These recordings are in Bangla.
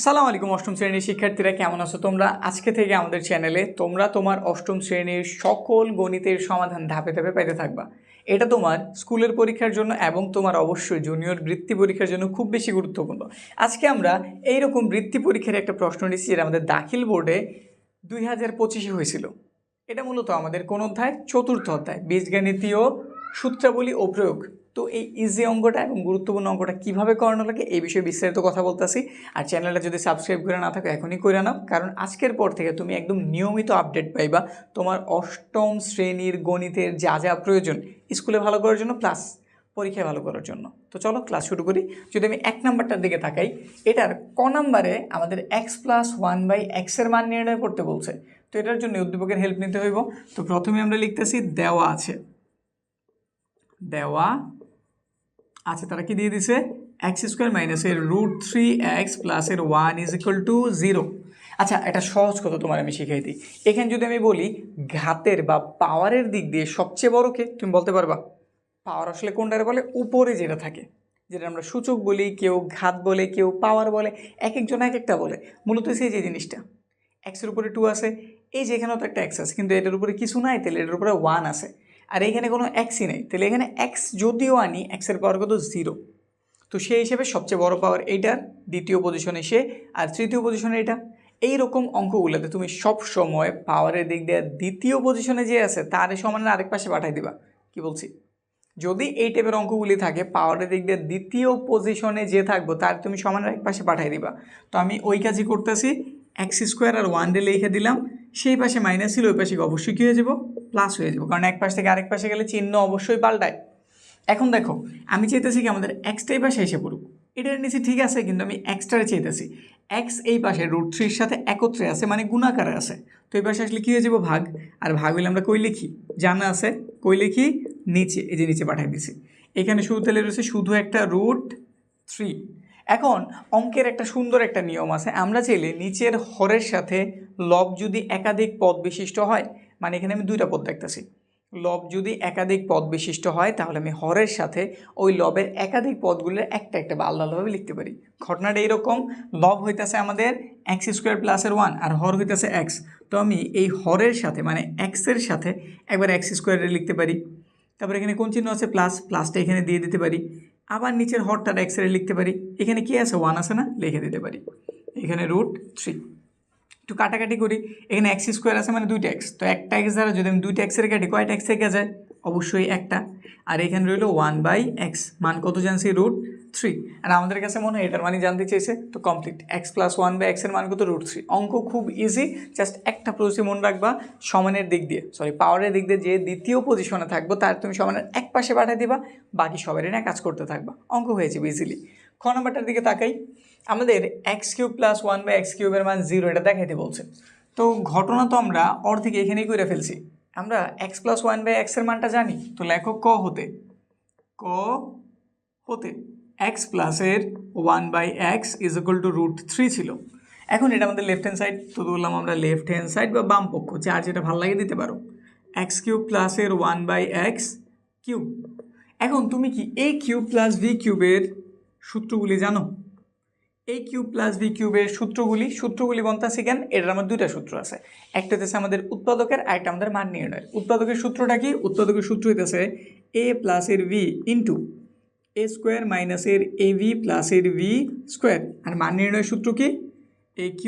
আসসালামু আলাইকুম অষ্টম শ্রেণীর শিক্ষার্থীরা, কেমন আছো তোমরা? আজকে থেকে আমাদের চ্যানেলে তোমরা তোমার অষ্টম শ্রেণীর সকল গণিতের সমাধান ধাপে ধাপে পাইতে থাকবা। এটা তোমার স্কুলের পরীক্ষার জন্য এবং তোমার অবশ্যই জুনিয়র বৃত্তি পরীক্ষার জন্য খুব বেশি গুরুত্বপূর্ণ। আজকে আমরা এইরকম বৃত্তি পরীক্ষার একটা প্রশ্ন নিচ্ছি যেটা আমাদের দাখিল বোর্ডে 2025 হয়েছিল। এটা মূলত আমাদের কোন অধ্যায়? চতুর্থ অধ্যায়, বীজগণিতীয় সূত্রাবলী ও প্রয়োগ। তো এই ইজি অঙ্কটা এবং গুরুত্বপূর্ণ অঙ্কটা কীভাবে করানো লাগে এই বিষয়ে বিস্তারিত কথা বলতেছি। আর চ্যানেলটা যদি সাবস্ক্রাইব করে না থাকো এখনই করে নাও, কারণ আজকের পর থেকে তুমি একদম নিয়মিত আপডেট পাইবা তোমার অষ্টম শ্রেণীর গণিতের যা যা প্রয়োজন স্কুলে ভালো করার জন্য প্লাস পরীক্ষায় ভালো করার জন্য। তো চলো ক্লাস শুরু করি। যদি আমি 1 নাম্বারটার দিকে তাকাই, এটার ক নাম্বারে আমাদের x+1/x এর মান নির্ণয় করতে বলছে। তো এটার জন্য উদ্দীপকের হেল্প নিতে হইব। তো প্রথমে আমরা লিখতেছি দেওয়া আছে, তারা কি দিয়ে দিছে? x² - এর √3x + এর 1 = 0। আচ্ছা, এটা সহজ কথা তোমার আমি শিখাই দিই। এখানে যদি আমি বলি ঘাতের বা পাওয়ারের দিক দিয়ে সবচেয়ে বড় কে, তুমি বলতে পারবা? পাওয়ার আসলে কোনটারে বলে? উপরে যেটা থাকে, যেটা আমরা সূচক বলি, কেউ ঘাত বলে, কেউ পাওয়ার বলে, এক একজন এক একটা বলে। মূলত সেই যে জিনিসটা এক্সের উপরে 2 আছে, এই যে এখানেও তো একটা এক্স আছে, কিন্তু এটার উপরে কিছু নাই, তাহলে এটার উপরে 1 আছে। আর এখানে কোনো এক্সই নেই, তাহলে এখানে এক্স যদিও আনি, এক্সের পাওয়ার কত? 0। তো সেই হিসেবে সবচেয়ে বড় পাওয়ার এইটার, দ্বিতীয় পজিশনে সে, আর তৃতীয় পজিশনে এটা। এইরকম অঙ্কগুলোতে তুমি সব সময় পাওয়ারের দিক দিয়ে দ্বিতীয় পজিশনে যে আছে তার সমানে আরেক পাশে পাঠাই দিবা। কি বলছি? যদি এই টাইপের অঙ্কগুলি থাকে, পাওয়ারের দিক দিয়ে দ্বিতীয় পজিশনে যে থাকবো তার তুমি সমানের এক পাশে পাঠিয়ে দিবা। তো আমি ওই কাজই করতেছি, x² আর 1 লিখে দিলাম। সেই পাশে মাইনাস ছিল, ওই পাশে অবশ্যই কী হয়ে যাব? প্লাস হয়ে যাব, কারণ এক পাশ থেকে আরেক পাশে গেলে চিহ্ন অবশ্যই পাল্টায়। এখন দেখো, আমি চাইতেছি কি আমাদের এক্সটা এই পাশে এসে পড়ুক। এটার নিচে ঠিক আছে, কিন্তু আমি এক্সটারে চাইতেছি। এক্স এই পাশে √3 সাথে একত্রে আছে, মানে গুণাকারে আছে। তো এই পাশে আসলে কী হয়ে যাব? ভাগ। আর ভাগ হইলে আমরা কই লিখি? জানা আছে, কই লিখি? নিচে। এই যে নিচে পাঠিয়ে দিছি। এখানে শুধু তাহলে রয়েছে শুধু একটা √3। এখন অঙ্কের একটা সুন্দর একটা নিয়ম আছে, আমরা চাইলে নিচের হরের সাথে লব যদি একাধিক পদ বিশিষ্ট হয়, মানে এখানে আমি দুইটা পদ দেখতেছি, লব যদি একাধিক পদ বিশিষ্ট হয় তাহলে আমি হরের সাথে ওই লবের একাধিক পদগুলোর একটা একটা বা আলাদাভাবে লিখতে পারি। ঘটনাটা এইরকম, লব হইতেছে আমাদের x² + এর 1 আর হর হইতেছে x। তো আমি এই হরের সাথে মানে এক্সের সাথে একবার x² লিখতে পারি। তারপর এখানে কোন চিহ্ন আছে? প্লাস, প্লাসটা এখানে দিয়ে দিতে পারি। আবার নিচের হরটা এক্সের লিখতে পারি। এখানে কি আছে? 1 আছে না, লিখে দিতে পারি। এখানে √3। একটু কাটাকাটি করি, এখানে x² আছে মানে 2টা x। তো একটা x দ্বারা যদি আমি 2টা xের কাটি, কয়টা x থেকে যায়? অবশ্যই একটা। আর এখানে রইল 1/x, মান কত জানছি? √3। আর আমাদের কাছে মনে হয় এটার মানে জানতে চেয়েছে, তো কমপ্লিট। x+1/x এর মান কত? √3। অঙ্ক খুব ইজি, জাস্ট একটা প্রসেস মনে রাখবা, সমানের দিক দিয়ে পাওয়ারের দিক দিয়ে যে দ্বিতীয় পজিশনে থাকবো তার তুমি সমানের এক পাশে পাঠিয়ে দিবা, বাকি সবারই না কাজ করতে থাকবা, অঙ্ক হয়ে যাবে ইজিলি। খ নাম্বারটার দিকে তাকাই, আমাদের x³ + 1/x³ এর মান 0 এটা দেখাইতে বলছে। তো ঘটনা তো আমরা অর্ধেক এখানেই করে ফেলছি। আমরা x+1/x এর মানটা জানি, তো লেখো ক হতে x + এর 1/x = √3 ছিল। এখন এটা আমাদের লেফট হ্যান্ড সাইড, তো বললাম আমরা লেফট হ্যান্ড সাইড বা বাম পক্ষ, যার যেটা ভালো লাগে দিতে পারো। x³ + এর 1/x³। এখন তুমি কি a³ + b³ এর সূত্রগুলি জানো? a³ + b³ এর সূত্রগুলি বলতেছি কেন? এটার আমার দুইটা সূত্র আছে, একটা হচ্ছে আমাদের উৎপাদকের, আর একটা আমাদের মান নির্ণয়ের। উৎপাদকের সূত্রটা কি? উৎপাদকের সূত্র হইতেছে a + এর v * a² - এর ab + এর v²। আর মান নির্ণয়ের সূত্র কি? a³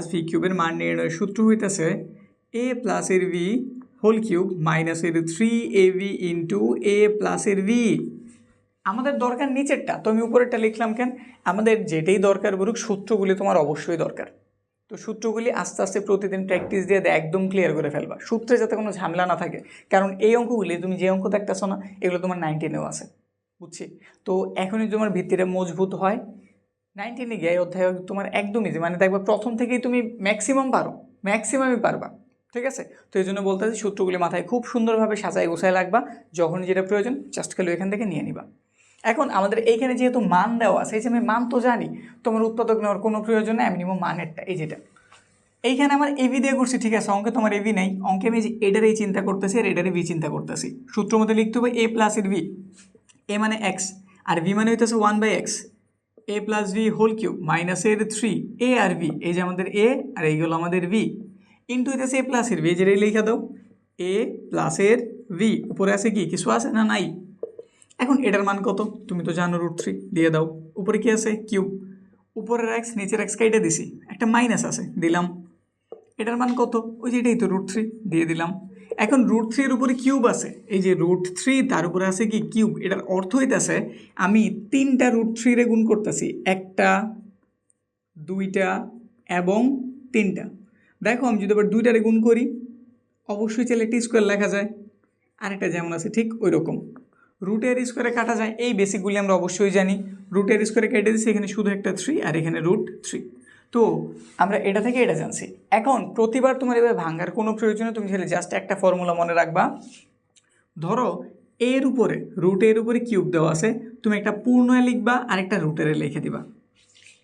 + v³ এর মান নির্ণয়ের সূত্র হইতেছে a + এর v² - এর 3ab * a + এর v। আমাদের দরকার নিচেরটা, তো আমি উপরেরটা লিখলাম কেন? আমাদের যেটাই দরকার বলুক, সূত্রগুলি তোমার অবশ্যই দরকার। তো সূত্রগুলি আস্তে আস্তে প্রতিদিন প্র্যাকটিস দিয়ে একদম ক্লিয়ার করে ফেলবা, সূত্রে যাতে কোনো ঝামেলা না থাকে। কারণ এই অঙ্কগুলি তুমি যে অঙ্ক দেখতেছো না, এগুলো তোমার 19-এও আছে, বুঝছি? তো এখনই তোমার ভিত্তিটা মজবুত হয়, 19-এ গিয়ে অধ্যায় তোমার একদম ইজি, মানে দেখবা প্রথম থেকেই তুমি ম্যাক্সিমামই পারবা। ঠিক আছে? তো এই জন্য বলতেছি সূত্রগুলি মাথায় খুব সুন্দরভাবে সাজায় গোছায় রাখবা, যখন যেটা প্রয়োজন জাস্ট খালি এখান থেকে নিয়ে নিবা। এখন আমাদের এইখানে যেহেতু মান দেওয়া আছে, এই যে আমি মান তো জানি, তোমার উৎপাদক নেওয়ার কোনো প্রয়োজন নেই, আমি নিব মানেরটা। এই যেটা এইখানে আমার এবি দিয়ে করছি, ঠিক আছে? অঙ্কে তোমার এবি নেই, অঙ্কে আমি যে এটারই চিন্তা করতেছি আর এটারই বি চিন্তা করতেছি। সূত্র মধ্যে লিখতে হবে a + এর v, a মানে x আর v মানে হইতেছে 1/x। এ প্লাস ভি হোল কিউব মাইনাসের 3 এ আর ভি, এই যে আমাদের এ আর এইগুলো আমাদের ভি, ইন্টু হইতেছে এ প্লাসের ভি, এই যে লিখে দাও এ প্লাসের ভি, উপরে আছে কি কিছু আছে না নাই? এখন এটার মান কত তুমি তো জানো √3, দিয়ে দাও। উপরে কি আছে কিউব, উপরের এক্স নিচের এক্স কেটে দিছি, একটা মাইনাস আছে দিলাম। এটার মান কত, ওই যে এটাই তো √3, দিয়ে দিলাম। এখন √3 এর উপরে কিউব আছে, এই যে √3 তার উপরে আছে কি কিউব, এটার অর্থ হইতেছে আমি 3টা √3 রে গুণ করতেছি, 1টা 2টা এবং 3টা। দেখো আমি যদি আবার 2টারে গুণ করি অবশ্যই চাইলে একটি স্কোয়ার লেখা যায়, আরেকটা যেমন আছে ঠিক ওই রকম রুটের স্কোয়ারে কাটা যায়, এই বেসিকগুলি আমরা অবশ্যই জানি। রুটের স্কোয়ারে কেটে দিচ্ছি, এখানে শুধু একটা 3 আর এখানে √3। তো আমরা এটা থেকে এটা জানছি। এখন প্রতিবার তোমার এভাবে ভাঙার কোনো প্রয়োজন নেই, তুমি চাইলে জাস্ট একটা ফর্মুলা মনে রাখবা। ধরো এর উপরে রুটের উপরে কিউব দেওয়া আছে, তুমি একটা পূর্ণ লিখবা আর একটা রুটের লিখে দিবা,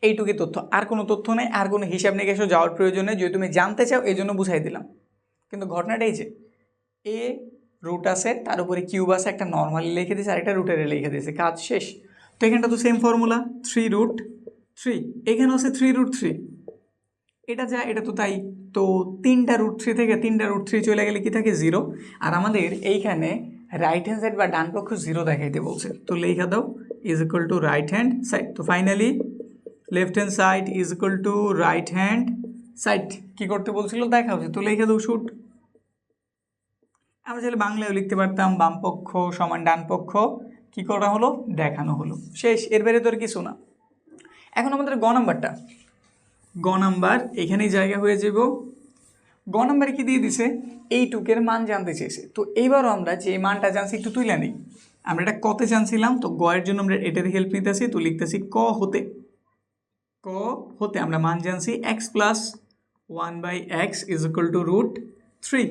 এইটুকুই তথ্য, আর কোনো তথ্য নেই, আর কোনো হিসাব নিকাশও যাওয়ার প্রয়োজন নেই। যদি তুমি জানতে চাও এই জন্য বুঝাই দিলাম। কিন্তু ঘটনাটা এই যে এ রুট আছে, তার উপরে কিউব আছে, একটা নর্মালি লিখে দিয়েছে আর একটা রুটের লিখে দিয়েছে, কাজ শেষ। তো এখানটা তো সেম ফর্মুলা 3√3, এখানে আছে 3√3, এটা যা এটা তো তাই। তো 3টা √3 থেকে 3টা √3 চলে গেলে কি থাকে 0, আর আমাদের এইখানে রাইট হ্যান্ড সাইড বা ডান পক্ষ 0 দেখাইতে বলছে, তো লেখা দাও is equal to right hand side. তো finally left hand side is equal to right hand side. কী করতে বলছিল দেখা হচ্ছে, তো লেখা দাও শুট। আমরা চাইলে বাংলায়ও লিখতে পারতাম বাম পক্ষ সমান ডান পক্ষ, কী করা হলো দেখানো হলো, শেষ। এর বাইরে তো আর কিছু না। এখন আমাদের গ নাম্বার এখানেই জায়গা হয়ে যাব। গ নাম্বারে কি দিয়ে দিছে, এইটুকের মান জানতে চেয়েছে। তো এইবারও আমরা যে মানটা জানছি একটু তুলে নিই। আমরা এটা কতে জানছিলাম, তো গ এর জন্য আমরা এটার হেল্প নিতেছি, তো লিখতেছি ক হতে আমরা মান জানছি x + 1/x = √3।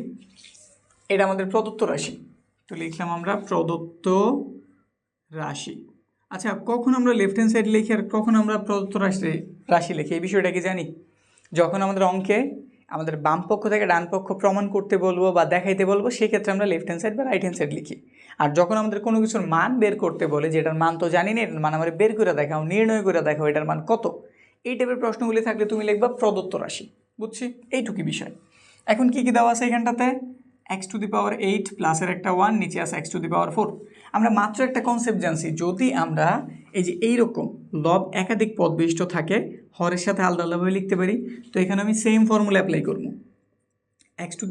এটা আমাদের প্রদত্ত রাশি, তো লিখলাম আমরা প্রদত্ত রাশি। আচ্ছা, কখন আমরা লেফট হ্যান্ড সাইড লিখি আর কখন আমরা প্রদত্ত রাশি লিখি, এই বিষয়টা কি জানি? যখন আমাদের অঙ্কে আমাদের বাম পক্ষ থেকে ডান পক্ষ প্রমাণ করতে বলবো বা দেখাইতে বলবো, সেক্ষেত্রে আমরা লেফট হ্যান্ড সাইড বা রাইট হ্যান্ড সাইড লিখি। আর যখন আমাদের কোনো কিছুর মান বের করতে বলে, যেটার মান তো জানি না, এটার মান আমার বের করে দেখাও, নির্ণয় করে দেখাও, এটার মান কত, এই টাইপের প্রশ্নগুলি থাকলে তুমি লিখবা প্রদত্ত রাশি। বুঝছি, এইটুকুই বিষয়। এখন কি কি দেওয়া আছে এখানটাতে, x⁸ প্লাসের একটা 1, নিচে আছে x⁴। আমরা মাত্র একটা কনসেপ্ট জানছি, যদি আমরা এই যে এইরকম লব একাধিক পদ বিশিষ্ট থাকে, হরের সাথে আলাদা আলাদাভাবে লিখতে পারি। তো এখানে আমি সেম ফর্মুলা অ্যাপ্লাই করবো। x⁸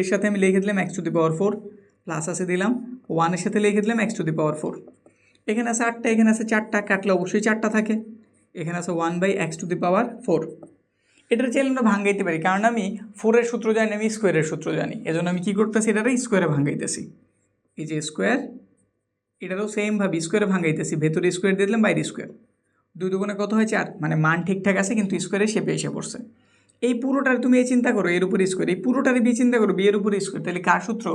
এর সাথে আমি লিখে দিলাম x⁴, প্লাস আছে দিলাম 1-এর সাথে লিখে দিলাম x⁴। এখানে আছে 8টা, এখানে আছে 4টা, কাটলে অবশ্যই 4টা থাকে। এখানে আছে 1/x⁴। এটার চাইলে আমরা ভাঙাইতে পারি, কারণ আমি 4-এর সূত্র জানি, আমি স্কোয়ারের সূত্র জানি, এজন্য আমি কী করতেছি, এটারে স্কোয়ারে ভাঙাইতেছি। এই যে স্কোয়ার, এটারও সেমভাবে স্কোয়ারে ভাঙাইতেছি, ভেতরে স্কোয়ার দিয়ে দিলাম, বাইরে স্কোয়ার, 2 দুগুণে কত হয় 4, মানে মান ঠিকঠাক আছে কিন্তু স্কোয়ারে শেপে এসে পড়ছে। এই পুরোটার তুমি এই চিন্তা করো এর উপরে স্কোয়ার, এই পুরোটারে বি চিন্তা করো বি এর উপরে স্কোয়ার, তাহলে কার সূত্র,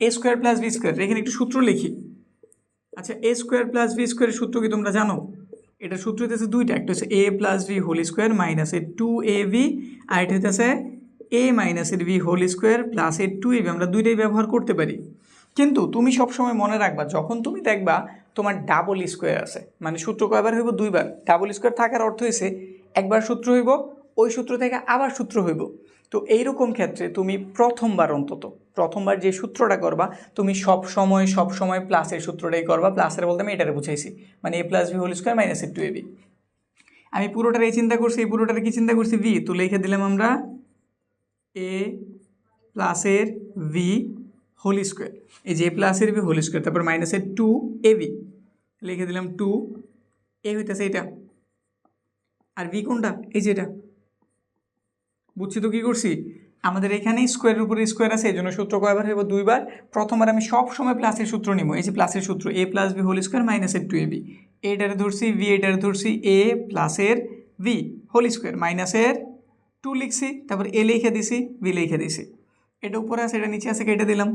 a² + b²। এখানে একটু সূত্র লিখি। আচ্ছা, a² + b² এর সূত্র কি তোমরা জানো? এটা সূত্র হইতেছে দুইটা, একটা হচ্ছে a + b² - 2ab, আর এটা হইতেছে a - b² + 2ab। আমরা দুইটাই ব্যবহার করতে পারি, কিন্তু তুমি সবসময় মনে রাখবা যখন তুমি দেখবা তোমার ডাবল স্কোয়ার আছে, মানে সূত্র কয়বার হইব, 2বার। ডাবল স্কোয়ার থাকার অর্থ হয়েছে একবার সূত্র হইব, ওই সূত্র থেকে আবার সূত্র হইব। তো এইরকম ক্ষেত্রে তুমি প্রথমবার যে সূত্রটা করবা, তুমি সব সময় প্লাসের সূত্রটাই করবা। প্লাসের বলতে আমি এটারে বুঝাইছি, মানে a + b² - 2ab। আমি পুরোটার এই চিন্তা করছি, এই পুরোটার কি চিন্তা করছি, v, তো লিখে দিলাম আমরা a + v²। এই যে a + v², তারপর -2ab লিখে দিলাম 2a হইতেছে এটা, আর v কোনটা, এই যে এটা। বুঝছি তো কী করছি, আমাদের এখানে স্কোয়ারের উপরে স্কোয়ার আছে, এই জন্য সূত্র কয়বার হইব, 2বার। প্রথমবার আমি সব সময় প্লাসের সূত্র নিব, এই যে প্লাসের সূত্র a + v² - 2ab। এটারে ধরছি v, এটারে ধরছি a + v² -2 লিখছি, তারপর a লিখে দিছি, v লিখে দিছি। এটা উপরে আছে, এটা নিচে আছে, কেটে দিলাম।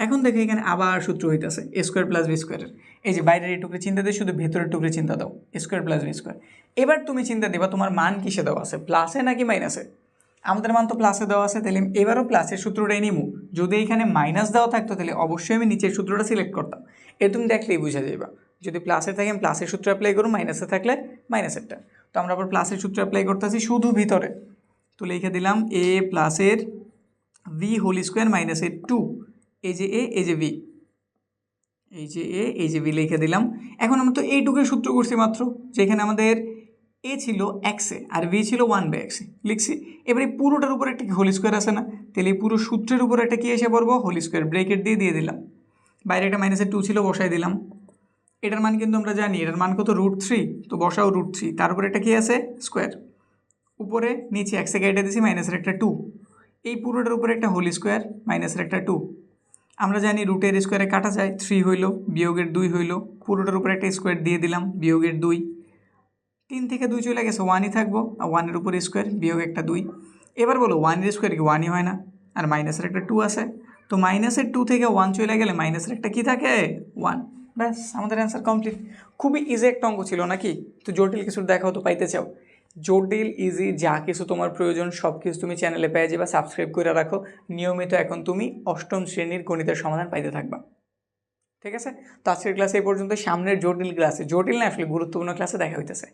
এখন দেখো এখানে আবার সূত্র হইতেছে a² + v²। এই যে বাইরের এই টুকরে চিন্তা দিয়ে শুধু ভেতরের টুকরে চিন্তা দাও, a² + v²। এবার তুমি চিন্তা দিবা তোমার মান কিসে দেওয়া আছে, প্লাসে নাকি মাইনাসে। আমাদের মান তো প্লাসে দেওয়া আছে, তাহলে এবারও প্লাসের সূত্রটাই নিমু। যদি এখানে মাইনাস দেওয়া থাকতো তাহলে অবশ্যই আমি নিচের সূত্রটা সিলেক্ট করতাম, এ তুমি দেখলেই বুঝে যাইবা। যদি প্লাসে থাকে আমি প্লাসের সূত্র অ্যাপ্লাই করব, মাইনাসে থাকলে মাইনাসেরটা। তো আমরা আবার প্লাসের সূত্র অ্যাপ্লাই করতেছি শুধু ভিতরে, তো লিখে দিলাম এ প্লাসের ভি হোল স্কোয়ার মাইনাসের 2, এই যে এ এই যে ভি, এই যে এ এই যে ভি লিখে দিলাম। এখন আমরা তো এইটুকুর সূত্র করছি মাত্র, যেখানে আমাদের এ ছিল এক্সে আর ভি ছিল 1/x লিখছি। এবার এই পুরোটার উপর একটা হোল স্কোয়ার আছে না, তাহলে এই পুরো সূত্রের উপর একটা কী এসে পড়বো, হোল স্কোয়ার ব্রেকেট দিয়ে দিলাম। বাইরে একটা মাইনাসের 2 ছিল, বসাই দিলাম। এটার মান কিন্তু আমরা জানি, এটার মান কত √3, তো বসাও √3, তার উপরে একটা কী আছে স্কোয়ার, উপরে নিচে এক্সে কেটে দিয়েছি মাইনাসের একটা 2, এই পুরোটার উপরে একটা হোল স্কোয়ার মাইনাসের একটা 2। আমরা জানি রুটের স্কোয়ারে কাটা যায়, 3 হইল বিয়োগের 2 হইল, পুরোটার উপরে একটা স্কোয়ার দিয়ে দিলাম বিয়োগের 2, 3 থেকে 2 চলে গেছে, 1ই থাকবো, আর 1-এর উপরে স্কোয়ার বিয়োগ একটা 2। এবার বলো 1-এর স্কোয়ার কি 1ই হয় না, আর মাইনাসের একটা 2 আছে, তো মাইনাসের 2 থেকে 1 চলে গেলে মাইনাসের একটা কী থাকে 1, ব্যাস আমাদের অ্যান্সার কমপ্লিট। খুবই ইজি একটা অঙ্ক ছিল নাকি? তো জটিল কিছু দেখাও তো পাইতে চাও, জটিল ইজি যা কিছু তোমার প্রয়োজন সব কিছু তুমি চ্যানেলে পেয়ে যাবে, সাবস্ক্রাইব করে রাখো নিয়মিত, এখন তুমি 8ম শ্রেণীর গণিতের সমাধান পাইতে থাকবা। ঠিক আছে, তো আজকের ক্লাসে এই পর্যন্ত, সামনের জটিল ক্লাসে, জটিল না আসলে গুরুত্বপূর্ণ ক্লাসে দেখা হইতেছে।